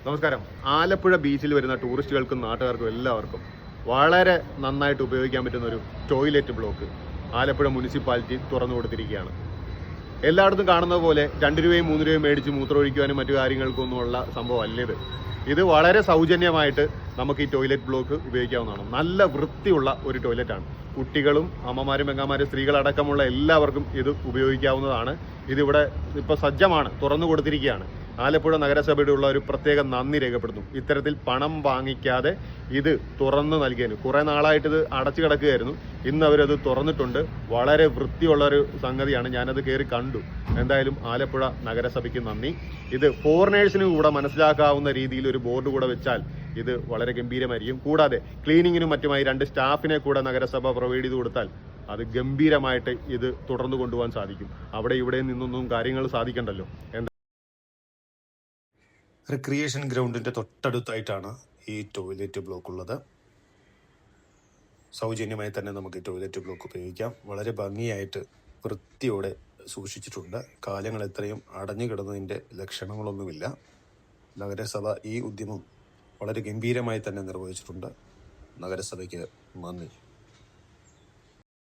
നമസ്കാരം. ആലപ്പുഴ ബീച്ചിൽ വരുന്ന ടൂറിസ്റ്റുകൾക്കും നാട്ടുകാർക്കും എല്ലാവർക്കും വളരെ നന്നായിട്ട് ഉപയോഗിക്കാൻ പറ്റുന്ന ഒരു ടോയ്ലറ്റ് ബ്ലോക്ക് ആലപ്പുഴ മുനിസിപ്പാലിറ്റി തുറന്നു കൊടുത്തിരിക്കുകയാണ്. എല്ലായിടത്തും കാണുന്നത് പോലെ 2 രൂപയും 3 രൂപയും മേടിച്ച് മൂത്രമൊഴിക്കുവാനും മറ്റു കാര്യങ്ങൾക്കൊന്നുമുള്ള സംഭവമല്ല ഇത്. ഇത് വളരെ സൗജന്യമായിട്ട് നമുക്ക് ഈ ടോയ്ലറ്റ് ബ്ലോക്ക് ഉപയോഗിക്കാവുന്നതാണ്. നല്ല വൃത്തിയുള്ള ഒരു ടോയ്ലറ്റാണ്. കുട്ടികളും അമ്മമാരും പെങ്ങന്മാരും സ്ത്രീകളടക്കമുള്ള എല്ലാവർക്കും ഇത് ഉപയോഗിക്കാവുന്നതാണ്. ഇതിവിടെ ഇപ്പോൾ സജ്ജമാണ്, തുറന്നു കൊടുത്തിരിക്കുകയാണ്. ആലപ്പുഴ നഗരസഭയുടെ ഉള്ള ഒരു പ്രത്യേക നന്ദി രേഖപ്പെടുന്നു. ഇത്തരത്തിൽ പണം വാങ്ങിക്കാതെ ഇത് തുറന്നു നൽകിയതിന്. കുറേ നാളായിട്ട് ഇത് അടച്ചു കിടക്കുകയായിരുന്നു. ഇന്ന് അവരത് തുറന്നിട്ടുണ്ട്. വളരെ വൃത്തിയുള്ളൊരു സംഗതിയാണ്. ഞാനത് കയറി കണ്ടു. എന്തായാലും ആലപ്പുഴ നഗരസഭയ്ക്ക് നന്ദി. ഇത് ഫോറിനേഴ്സിന് കൂടെ മനസ്സിലാക്കാവുന്ന രീതിയിൽ ഒരു ബോർഡ് കൂടെ വെച്ചാൽ ഇത് വളരെ ഗംഭീരമായിരിക്കും. കൂടാതെ ക്ലീനിങ്ങിനും മറ്റുമായി 2 സ്റ്റാഫിനെ കൂടെ നഗരസഭ പ്രൊവൈഡ് ചെയ്ത് കൊടുത്താൽ അത് ഗംഭീരമായിട്ട് ഇത് തുടർന്നു കൊണ്ടുപോകാൻ സാധിക്കും. അവിടെ ഇവിടെ നിന്നൊന്നും കാര്യങ്ങൾ സാധിക്കണ്ടല്ലോ. റിക്രിയേഷൻ ഗ്രൗണ്ടിൻ്റെ തൊട്ടടുത്തായിട്ടാണ് ഈ ടോയ്ലറ്റ് ബ്ലോക്ക് ഉള്ളത്. സൗജന്യമായി തന്നെ നമുക്ക് ഈ ടോയ്ലറ്റ് ബ്ലോക്ക് ഉപയോഗിക്കാം. വളരെ ഭംഗിയായിട്ട് വൃത്തിയോടെ സൂക്ഷിച്ചിട്ടുണ്ട്. കാലങ്ങൾ എത്രയും അടഞ്ഞു കിടന്നതിൻ്റെ ലക്ഷണങ്ങളൊന്നുമില്ല. നഗരസഭ ഈ ഉദ്യമം വളരെ ഗംഭീരമായി തന്നെ നിർവഹിച്ചിട്ടുണ്ട്. നഗരസഭയ്ക്ക് നന്ദി.